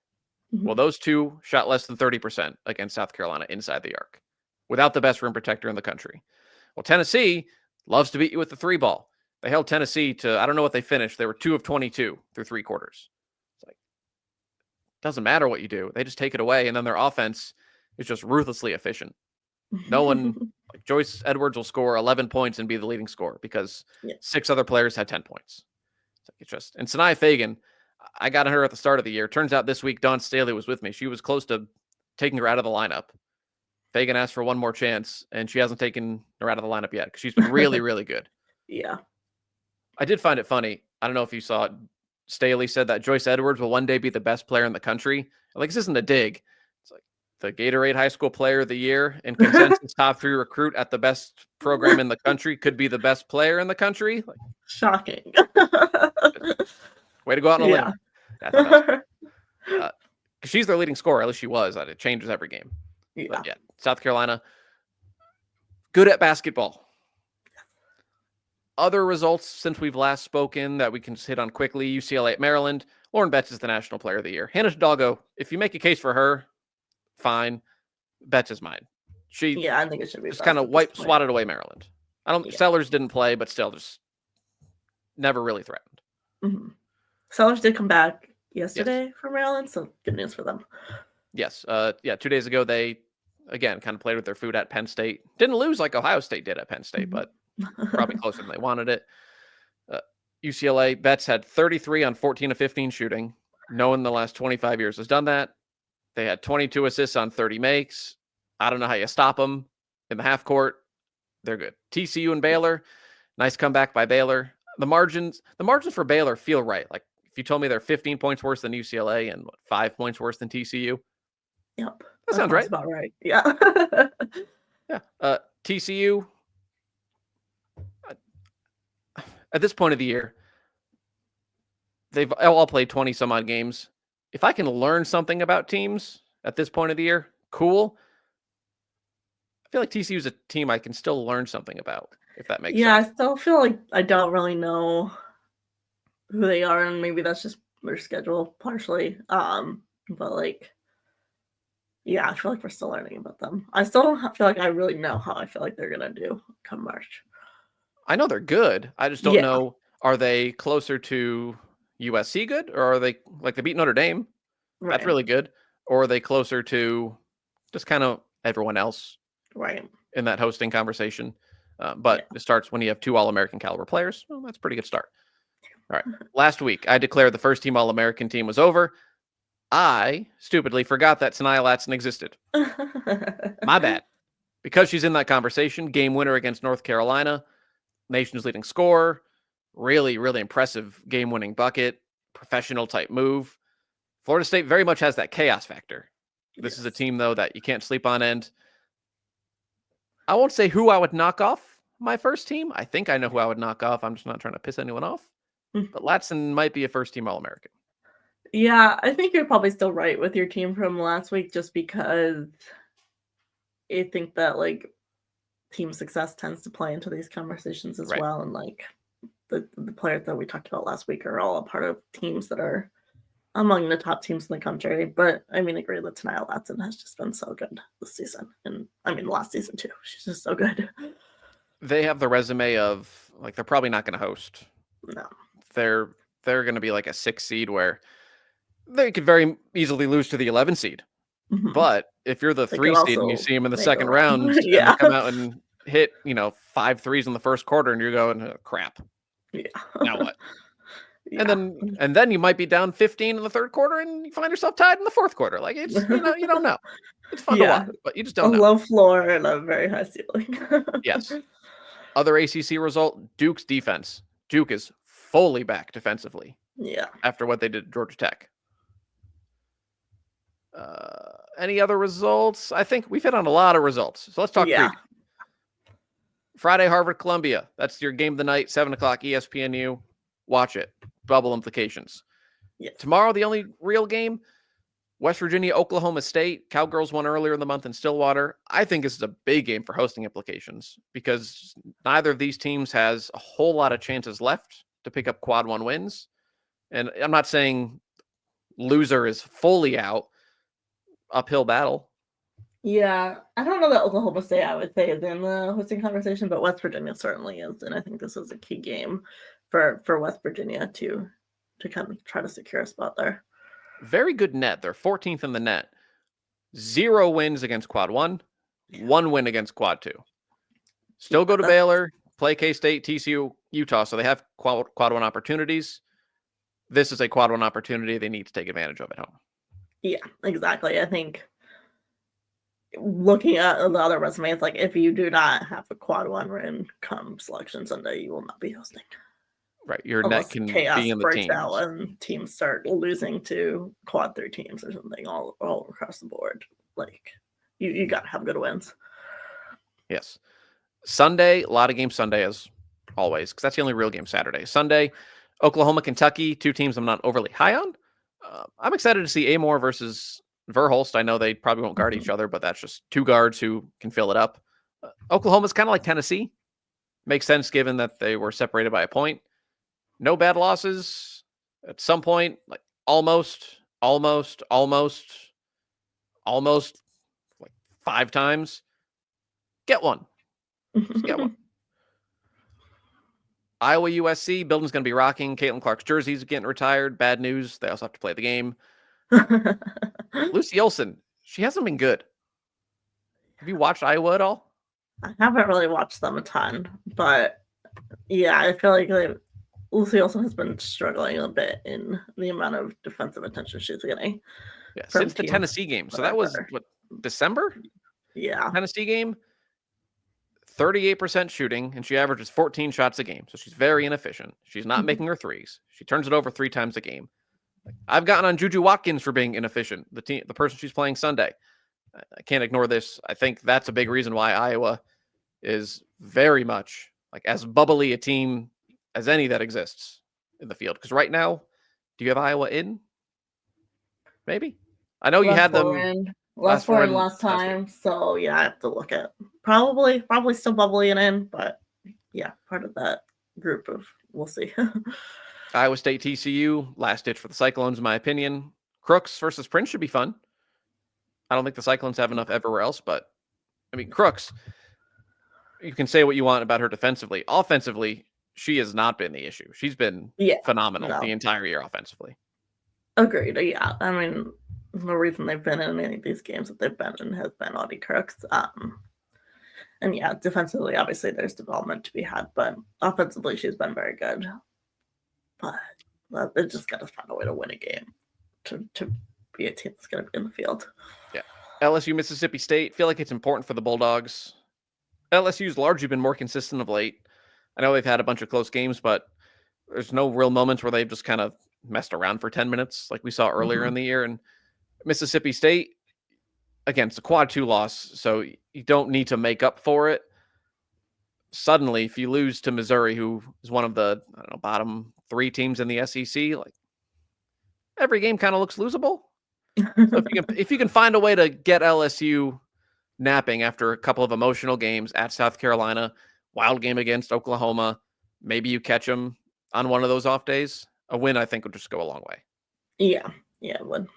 Mm-hmm. Well, those 2 shot less than 30% against South Carolina inside the arc without the best rim protector in the country. Well, Tennessee loves to beat you with the 3 ball. They held Tennessee to, I don't know what they finished. They were 2 of 22 through 3 quarters. It's like, doesn't matter what you do. They just take it away. And then their offense is just ruthlessly efficient. No one, like Joyce Edwards will score 11 points and be the leading scorer because 6 other players had 10 points. It's just, and Sanaya Fagan, I got her at the start of the year. Turns out this week, Dawn Staley was with me. She was close to taking her out of the lineup. Fagan asked for one more chance, and she hasn't taken her out of the lineup yet because she's been really, really good. Yeah. I did find it funny. I don't know if you saw it. Staley said that Joyce Edwards will one day be the best player in the country. Like, this isn't a dig. It's like the Gatorade High School Player of the Year and consensus top 3 recruit at the best program in the country could be the best player in the country. Like, shocking. Way to go out on a limb. I thought that was, she's their leading scorer. At least she was. It changes every game. Yeah. But yeah, South Carolina, good at basketball. Other results since we've last spoken that we can just hit on quickly. UCLA at Maryland. Lauren Betts is the National Player of the Year. Hannah Hidalgo, if you make a case for her, fine. Betts is mine. I think it should be just kind of swatted away Maryland. Sellers didn't play, but still just never really threatened. Mm-hmm. Sellers did come back yesterday for Maryland, so good news for them. Yes. 2 days ago, they, again, kind of played with their food at Penn State. Didn't lose like Ohio State did at Penn State, but probably closer than they wanted it. UCLA, Betts had 33 on 14 of 15 shooting. No one in the last 25 years has done that. They had 22 assists on 30 makes. I don't know how you stop them in the half court. They're good. TCU and Baylor, nice comeback by Baylor. The margins for Baylor feel right. Like if you told me they're 15 points worse than UCLA and 5 points worse than TCU. Yep. That sounds right. About right. Yeah. Yeah. TCU, at this point of the year, they've all played 20 some odd games. If I can learn something about teams at this point of the year, cool. I feel like TCU is a team I can still learn something about, if that makes sense. Yeah, I still feel like I don't really know who they are, and maybe that's just their schedule partially. But like, yeah, I feel like we're still learning about them. I still don't feel like I really know how I feel like they're gonna do come March. I know they're good. I just don't know. Are they closer to USC good, or are they like they beat Notre Dame? That's Right. really good. Or are they closer to just kind of everyone else Right. in that hosting conversation? Yeah. But it starts when you have 2 All-American caliber players. Well, that's a pretty good start. All right. Last week, I declared the first team All-American team was over. I stupidly forgot that Sanaya Latson existed. My bad. Because she's in that conversation, game winner against North Carolina, nation's leading scorer, really, really impressive game-winning bucket, professional type move. Florida State very much has that chaos factor. This is a team, though, that you can't sleep on. And I won't say who I would knock off my first team. I think I know who I would knock off. I'm just not trying to piss anyone off. But Latson might be a first-team All-American. Yeah, I think you're probably still right with your team from last week, just because I think that like team success tends to play into these conversations as Right. well. And like the players that we talked about last week are all a part of teams that are among the top teams in the country. But I mean, I agree that Tanaya Latson has just been so good this season. And I mean, last season too. She's just so good. They have the resume of, like, they're probably not going to host. No. They're going to be like a 6 seed where they could very easily lose to the 11 seed. Mhm. But if you're the They 3 could seed and you also see them in the make a second run. round and they Yeah. come out and hit, 5 threes in the first quarter and you're going, "Oh, crap. Yeah. Now what?" Yeah. And then you might be down 15 in the third quarter and you find yourself tied in the fourth quarter. Like, it's, you don't know. It's fun to watch, but you just A don't know. low floor and a very high ceiling. Yes. Other ACC result, Duke's defense. Duke is fully back defensively Yeah. after what they did at Georgia Tech. Any other results? I think we've hit on a lot of results. So let's talk Yeah. preview. Friday, Harvard, Columbia. That's your game of the night, 7 o'clock, ESPNU. Watch it. Bubble implications. Yes. Tomorrow, the only real game, West Virginia, Oklahoma State. Cowgirls won earlier in the month in Stillwater. I think this is a big game for hosting implications because neither of these teams has a whole lot of chances left to pick up quad 1 wins. And I'm not saying loser is fully out. Uphill battle. Yeah. I don't know that Oklahoma State, I would say, is in the hosting conversation, but West Virginia certainly is. And I think this is a key game for West Virginia to kind of try to secure a spot there. Very good net. They're 14th in the net. 0 wins against quad 1, 1 win against quad 2. Still go to Baylor, play K-State, TCU, Utah. So they have quad 1 opportunities. This is a quad 1 opportunity they need to take advantage of at home. Yeah, exactly. I think looking at the other resumes, like if you do not have a quad 1 win come Selection Sunday, you will not be hosting. Right. Your Unless net can chaos be in the breaks teams. out and teams start losing to quad 3 teams or something all across the board. Like you got to have good wins. Yes. Sunday, a lot of games Sunday as always, because that's the only real game Saturday. Sunday, Oklahoma, Kentucky, 2 teams I'm not overly high on. I'm excited to see Amore versus Verhulst. I know they probably won't guard each other, but that's just 2 guards who can fill it up. Oklahoma's kind of like Tennessee. Makes sense given that they were separated by a point. No bad losses. At some point, like almost like 5 times. Get one. Just get one. Iowa, USC, building's going to be rocking. Caitlin Clark's jersey's getting retired. Bad news. They also have to play the game. Lucy Olson, she hasn't been good. Have you watched Iowa at all? I haven't really watched them a ton, but yeah, I feel like Lucy also has been struggling a bit in the amount of defensive attention she's getting. Yeah, since the Tennessee game. So that was what, December? Yeah. Tennessee game. 38% shooting, and she averages 14 shots a game. So she's very inefficient. She's not making her threes. She turns it over 3 times a game. I've gotten on Juju Watkins for being inefficient. The person she's playing Sunday. I can't ignore this. I think that's a big reason why Iowa is very much like as bubbly a team as any that exists in the field. Because right now, do you have Iowa in? Maybe. I know you had them last time. So yeah, I have to look at probably still bubbly and in, but yeah, part of that group of we'll see. Iowa State, TCU, last ditch for the Cyclones, in my opinion. Crooks versus Prince should be fun. I don't think the Cyclones have enough everywhere else, but I mean, Crooks, you can say what you want about her defensively. Offensively, she has not been the issue. She's been phenomenal the entire year offensively. Agreed. Yeah. I mean, the reason they've been in any of these games that they've been in has been Audie Crooks. And yeah, defensively, obviously, there's development to be had, but offensively, she's been very good. But they just got to find a way to win a game to be a team that's going to be in the field. Yeah. LSU, Mississippi State, feel like it's important for the Bulldogs. LSU's largely been more consistent of late. I know they've had a bunch of close games, but there's no real moments where they've just kind of messed around for 10 minutes like we saw earlier in the year. And Mississippi State, again, it's a quad 2 loss, so you don't need to make up for it. Suddenly, if you lose to Missouri, who is one of the bottom 3 teams in the SEC, like every game kind of looks losable. So if you can find a way to get LSU napping after a couple of emotional games at South Carolina, wild game against Oklahoma, maybe you catch them on one of those off days, a win I think would just go a long way. Yeah, it would.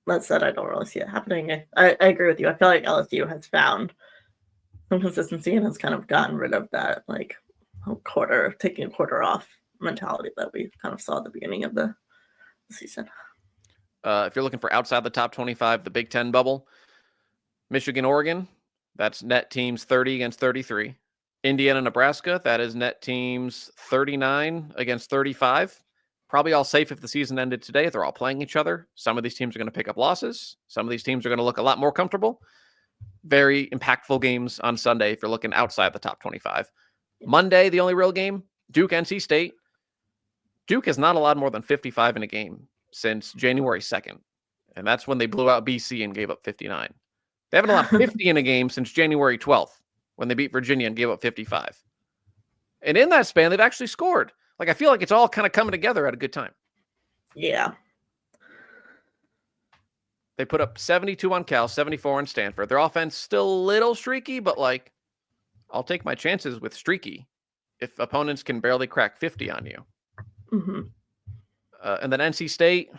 That said, I don't really see it happening. I agree with you. I feel like LSU has found some consistency and has kind of gotten rid of that like taking a quarter off mentality that we kind of saw at the beginning of the season. If you're looking for outside the top 25, the Big Ten bubble, Michigan, Oregon, that's net teams 30 against 33. Indiana, Nebraska, that is net teams 39 against 35. Probably all safe if the season ended today. They're all playing each other. Some of these teams are going to pick up losses. Some of these teams are going to look a lot more comfortable. Very impactful games on Sunday if you're looking outside the top 25. Monday, the only real game, Duke, NC State. Duke has not allowed more than 55 in a game since January 2nd. And that's when they blew out BC and gave up 59. They haven't allowed 50 in a game since January 12th when they beat Virginia and gave up 55. And in that span, they've actually scored. Like, I feel like it's all kind of coming together at a good time. Yeah. They put up 72 on Cal, 74 on Stanford. Their offense still a little streaky, but like, I'll take my chances with streaky if opponents can barely crack 50 on you. Mm-hmm. And then NC State,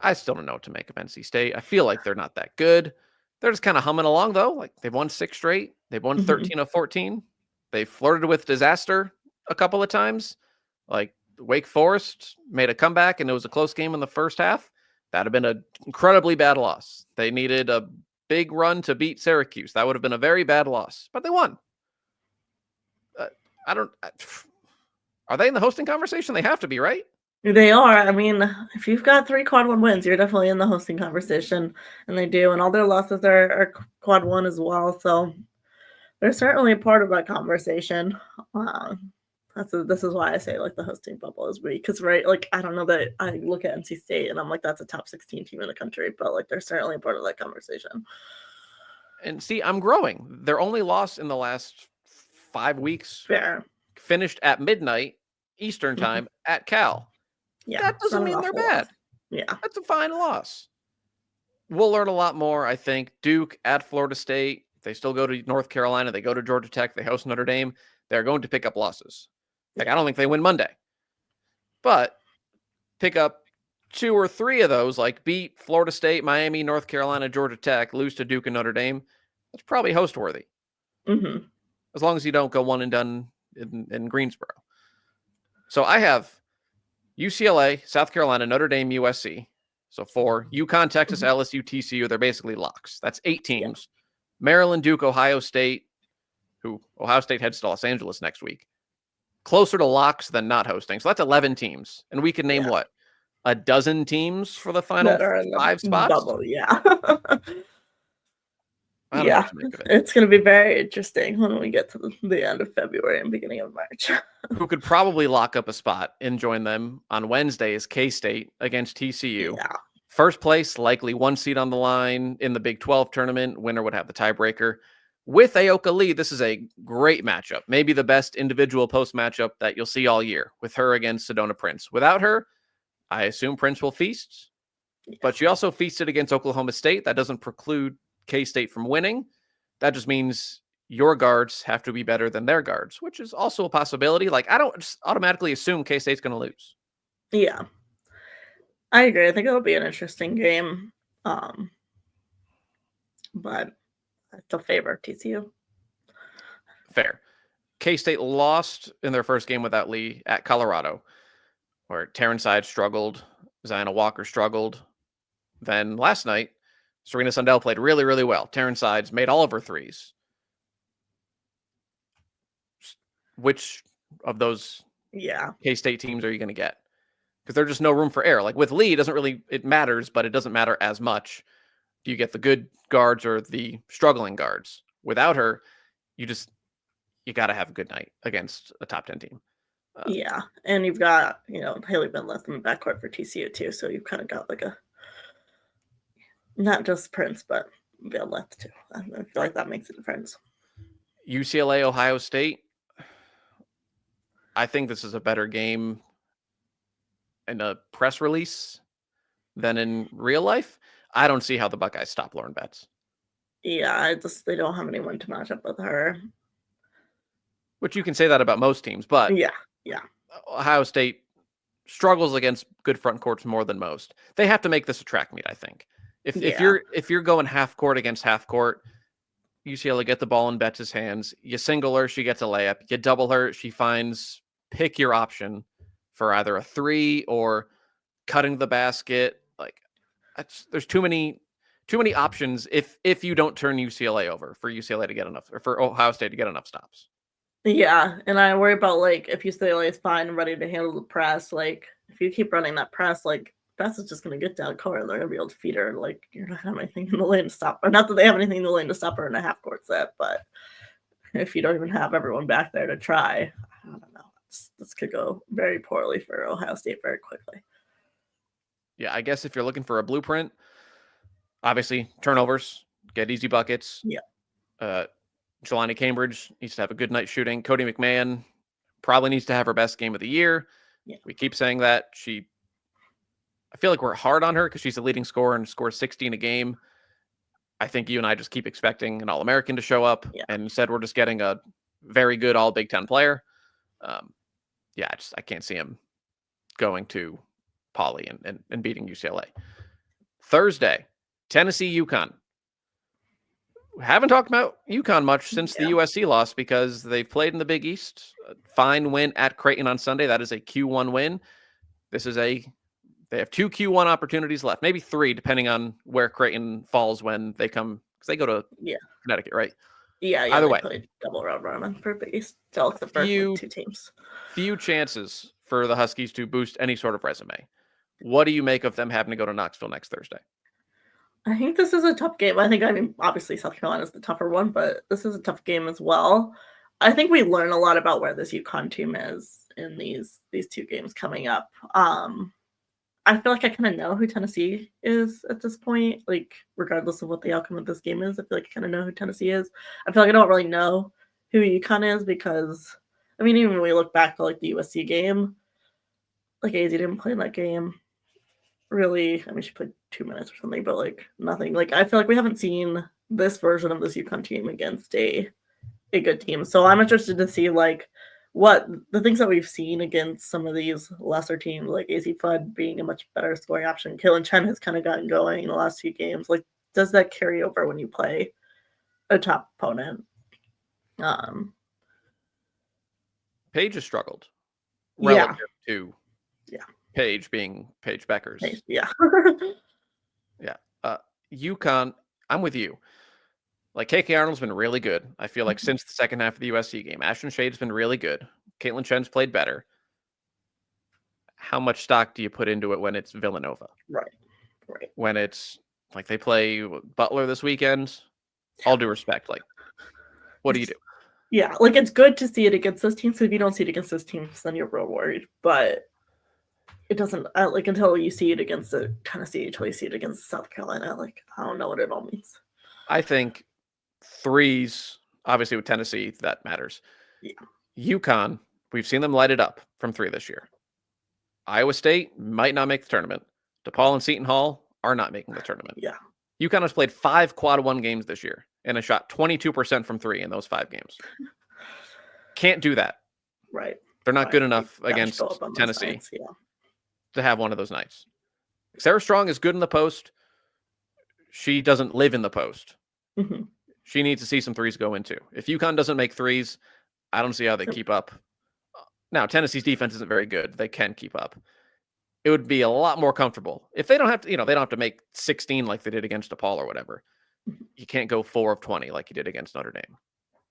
I still don't know what to make of NC State. I feel like they're not that good. They're just kind of humming along, though. Like, they've won 6 straight. They've won 13 of 14. They flirted with disaster a couple of times. Like, Wake Forest made a comeback, and it was a close game in the first half. That would have been an incredibly bad loss. They needed a big run to beat Syracuse. That would have been a very bad loss, but they won. Are they in the hosting conversation? They have to be, right? They are. I mean, if you've got 3 quad 1 wins, you're definitely in the hosting conversation, and they do. And all their losses are quad 1 as well. So they're certainly a part of that conversation. This is why I say like the hosting bubble is weak, because right, like I don't know that I look at NC State and I'm like that's a top 16 team in the country, but like they're certainly a part of that conversation. And see, I'm growing. Their only loss in the last 5 weeks finished at midnight Eastern time at Cal. Yeah, that doesn't mean they're bad. Loss. Yeah, that's a fine loss. We'll learn a lot more. I think Duke at Florida State. They still go to North Carolina. They go to Georgia Tech. They host Notre Dame. They're going to pick up losses. Like, I don't think they win Monday, but pick up 2 or 3 of those, like beat Florida State, Miami, North Carolina, Georgia Tech, lose to Duke and Notre Dame. That's probably host worthy. As long as you don't go one and done in Greensboro. So I have UCLA, South Carolina, Notre Dame, USC. So 4, UConn, Texas, LSU, TCU, they're basically locks. That's 8 teams. Yeah. Maryland, Duke, Ohio State, who Ohio State heads to Los Angeles next week. Closer to locks than not hosting. So that's 11 teams. And we can name what? A dozen teams for the final 5 spots? Bubble, yeah. I don't know what to make of it. It's going to be very interesting when we get to the end of February and beginning of March. Who could probably lock up a spot and join them on Wednesday is K-State against TCU. Yeah. First place, likely 1 seed on the line in the Big 12 tournament. Winner would have the tiebreaker. With Aoka Lee, this is a great matchup. Maybe the best individual post matchup that you'll see all year, with her against Sedona Prince. Without her, I assume Prince will feast. But she also feasted against Oklahoma State. That doesn't preclude K-State from winning. That just means your guards have to be better than their guards, which is also a possibility. Like, I don't just automatically assume K-State's going to lose. Yeah. I agree. I think it'll be an interesting game. But I still favor TCU. Fair. K-State lost in their first game without Lee at Colorado, where Terrence Hyde struggled, Ziona Walker struggled. Then last night, Serena Sundell played really, really well. Terrence Hyde's made all of her threes. Which of those K-State teams are you going to get? Because there's just no room for error. Like with Lee, it matters, but it doesn't matter as much. Do you get the good guards or the struggling guards? Without her, you got to have a good night against a top 10 team. Yeah, and you've got, Haley Benleth in the backcourt for TCU too, so you've kind of got like not just Prince, but Benleth too. I feel like that makes a difference. UCLA, Ohio State. I think this is a better game in a press release than in real life. I don't see how the Buckeyes stop Lauren Betts. Yeah, they don't have anyone to match up with her. Which you can say that about most teams, but yeah. Ohio State struggles against good front courts more than most. They have to make this a track meet, I think. If you're going half court against half court, UCLA get the ball in Betts' hands. You single her, she gets a layup. You double her, she finds pick your option for either a three or cutting the basket. Like there's too many options if you don't turn UCLA over for UCLA to get enough, or for Ohio State to get enough stops. Yeah, and I worry about if UCLA is fine and ready to handle the press, if you keep running that press, Betts is just going to get down court and they're going to be able to feed her. You're not going to have anything in the lane to stop her. Not that they have anything in the lane to stop her in a half court set, but if you don't even have everyone back there to try, I don't know. This could go very poorly for Ohio State very quickly. Yeah, I guess if you're looking for a blueprint, obviously turnovers, get easy buckets. Yeah. Jelani Cambridge needs to have a good night shooting. Cody McMahon probably needs to have her best game of the year. Yeah. We keep saying that. I feel like we're hard on her because she's the leading scorer and scores 16 a game. I think you and I just keep expecting an All-American to show up, and instead we're just getting a very good All Big Ten player. I can't see him going to Poly and beating UCLA. Thursday, Tennessee, UConn. We haven't talked about UConn much since the USC loss because they've played in the Big East. A fine win at Creighton on Sunday. That is a Q1 win. They have 2 Q1 opportunities left, maybe 3, depending on where Creighton falls when they come, because they go to Connecticut, right? Yeah. Either way, played double round robin for Big East. So it's the first 2 teams. Few chances for the Huskies to boost any sort of resume. What do you make of them having to go to Knoxville next Thursday? I think this is a tough game. Obviously South Carolina is the tougher one, but this is a tough game as well. I think we learn a lot about where this UConn team is in these 2 games coming up. I feel like I kind of know who Tennessee is at this point, regardless of what the outcome of this game is. I feel like I kind of know who Tennessee is. I feel like I don't really know who UConn is because, even when we look back to the USC game, AZ didn't play in that game. Really, she played 2 minutes or something, but nothing. I feel like we haven't seen this version of this UConn team against a good team. So I'm interested to see what the things that we've seen against some of these lesser teams, like AZ Fudd being a much better scoring option. Kaylin Chen has kind of gotten going in the last few games. Does that carry over when you play a top opponent? Paige has struggled relative to Paige being Paige Beckers. Yeah. UConn, I'm with you. KK Arnold's been really good. I feel like since the second half of the USC game, Ashton Shade's been really good. Caitlin Chen's played better. How much stock do you put into it when it's Villanova? Right. When it's they play Butler this weekend, all due respect, what do you do? Yeah, it's good to see it against those teams. So if you don't see it against those teams, then you're real worried. But it doesn't, until you see it against Tennessee, until you see it against South Carolina, I don't know what it all means. I think threes, obviously with Tennessee, that matters. Yeah. UConn, we've seen them light it up from 3 this year. Iowa State might not make the tournament. DePaul and Seton Hall are not making the tournament. Yeah. UConn has played 5 quad 1 games this year and has shot 22% from 3 in those 5 games. Can't do that. Right. They're not good enough against Tennessee to have one of those nights. Sarah Strong is good in the post. She doesn't live in the post. Mm-hmm. She needs to see some threes go into. If UConn doesn't make threes, I don't see how they keep up. Now, Tennessee's defense isn't very good. They can keep up. It would be a lot more comfortable if they don't have to, they don't have to make 16 like they did against DePaul or whatever. You can't go 4 of 20 like you did against Notre Dame.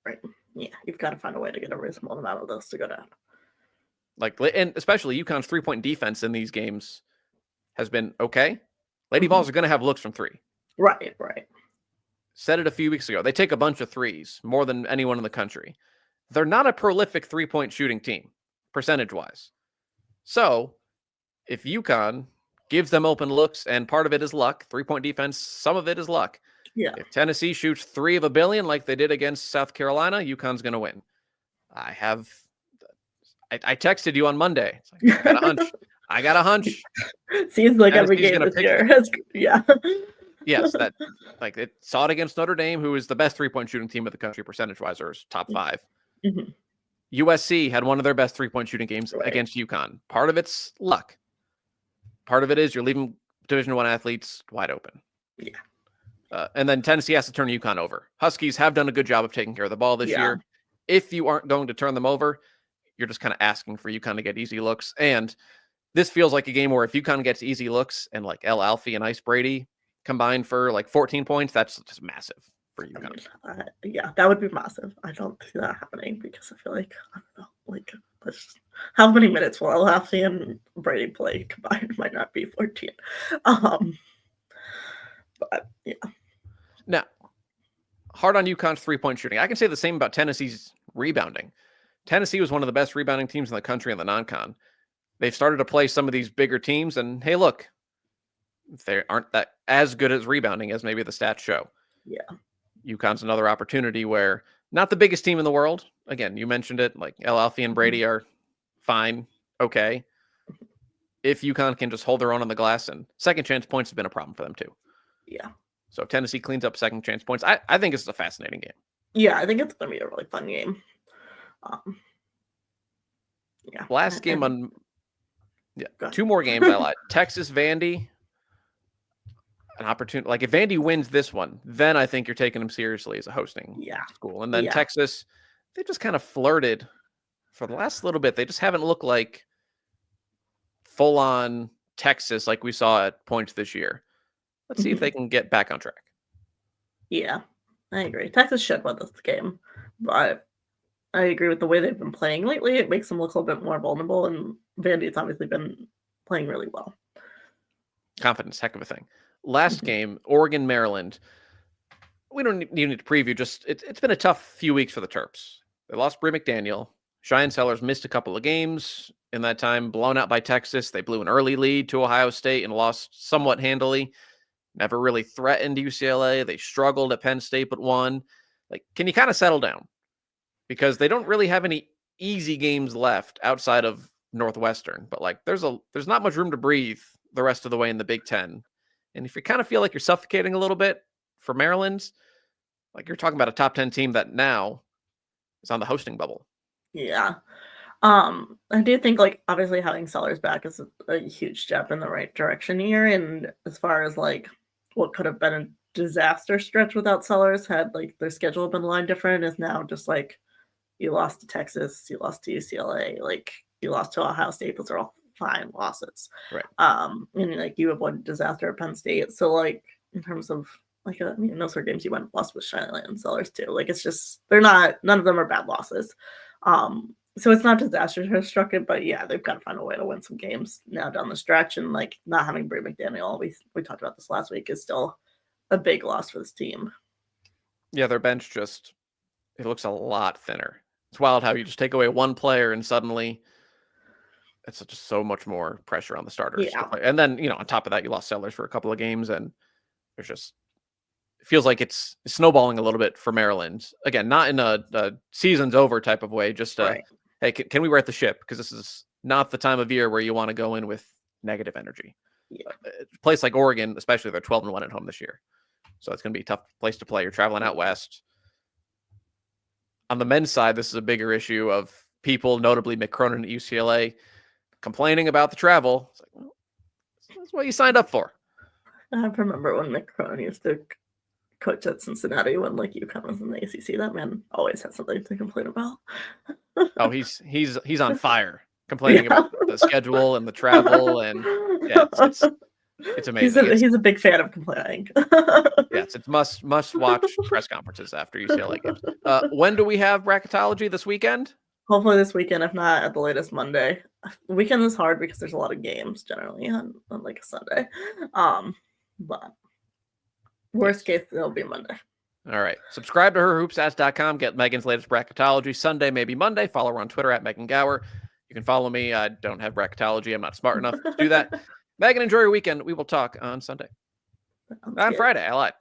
Right. Yeah, you've got to find a way to get a reasonable amount of those to go down. And especially UConn's 3-point defense in these games has been okay. Lady Vols are going to have looks from 3. Right. Said it a few weeks ago. They take a bunch of threes, more than anyone in the country. They're not a prolific 3-point shooting team, percentage-wise. So, if UConn gives them open looks, and part of it is luck, 3-point defense, some of it is luck. Yeah. If Tennessee shoots 3 of a billion like they did against South Carolina, UConn's going to win. I texted you on Monday. It's like, I got a hunch. Seems like every game this year. Yeah. Yes, that it saw it against Notre Dame, who is the best 3-point shooting team of the country percentage-wise, or is top 5. Mm-hmm. USC had one of their best 3-point shooting games against UConn. Part of it's luck. Part of it is you're leaving Division I athletes wide open. Yeah. And then Tennessee has to turn UConn over. Huskies have done a good job of taking care of the ball this year. If you aren't going to turn them over, you're just kind of asking for UConn to get easy looks. And this feels like a game where if UConn gets easy looks and like El Alfie and Ice Brady combined for like 14 points, that's just massive for UConn. Yeah, that would be massive. I don't see that happening because I feel like, I don't know, like, how many minutes will El Alfie and Brady play combined? Might not be 14. But yeah. Now, hard on UConn's 3-point shooting. I can say the same about Tennessee's rebounding. Tennessee was one of the best rebounding teams in the country in the non-con. They've started to play some of these bigger teams, and hey, look, they aren't that as good as rebounding as maybe the stats show. Yeah. UConn's another opportunity where not the biggest team in the world. Again, you mentioned it, like El Alfie and Brady are fine, okay. If UConn can just hold their own on the glass, and second chance points have been a problem for them too. Yeah. So if Tennessee cleans up second chance points, I think it's a fascinating game. Yeah, I think it's going to be a really fun game. Last game on... Yeah, 2 more games I lied. Texas, Vandy, an opportunity. Like if Vandy wins this one, then I think you're taking them seriously as a hosting school. And then Texas, they just kind of flirted for the last little bit. They just haven't looked like full-on Texas like we saw at points this year. Let's see if they can get back on track. Yeah, I agree. Texas should win this game, but I agree with the way they've been playing lately. It makes them look a little bit more vulnerable, and Vandy's obviously been playing really well. Confidence, heck of a thing. Last game, Oregon, Maryland. We don't even need to preview. Just it's been a tough few weeks for the Terps. They lost Bree McDaniel. Cheyenne Sellers missed a couple of games in that time, blown out by Texas. They blew an early lead to Ohio State and lost somewhat handily. Never really threatened UCLA. They struggled at Penn State, but won. Like, can you kind of settle down? Because they don't really have any easy games left outside of Northwestern. But like, there's not much room to breathe the rest of the way in the Big Ten. And if you kind of feel like you're suffocating a little bit for Maryland, like you're talking about a top 10 team that now is on the hosting bubble. Yeah. I do think like obviously having Sellers back is a huge step in the right direction here. And as far as like what could have been a disaster stretch without Sellers, had like their schedule been aligned different, is now just like you lost to Texas, you lost to UCLA, like you lost to Ohio State. Those are all fine losses. Right. And like you avoided disaster at Penn State. So like in terms of like those are games you went lost with Cheyenne and Sellers too. Like it's just none of them are bad losses. So it's not disaster has struck it, but yeah, they've got to find a way to win some games now down the stretch. And like not having Bree McDaniel, we talked about this last week, is still a big loss for this team. Yeah, their bench it looks a lot thinner. It's wild how you just take away one player and suddenly it's just so much more pressure on the starters. Yeah. And then, on top of that, you lost Sellers for a couple of games, and there's just, it feels like it's snowballing a little bit for Maryland. Again, not in a season's over type of way, just right. Hey, can we right the ship? Because this is not the time of year where you want to go in with negative energy. Yeah. A place like Oregon, especially, they're 12-1 at home this year. So it's going to be a tough place to play. You're traveling out west. On the men's side, this is a bigger issue of people, notably McCronin at UCLA, complaining about the travel. It's like, well, that's what you signed up for. I remember when McCronin used to coach at Cincinnati when like UConn was in the ACC. That man always has something to complain about. Oh, he's on fire, complaining about the schedule and the travel, and yeah, it's amazing. He's a big fan of complaining. Yes, it's must watch press conferences after UCLA games. When do we have bracketology this weekend? Hopefully this weekend, if not at the latest Monday. Weekend is hard because there's a lot of games generally on like a Sunday. But worst case, it'll be Monday. All right. Subscribe to herhoopstats.com. Get Megan's latest bracketology Sunday, maybe Monday. Follow her on Twitter at Megan Gauer. You can follow me. I don't have bracketology. I'm not smart enough to do that. Megan, enjoy your weekend. We will talk on Sunday. On Friday. I lied.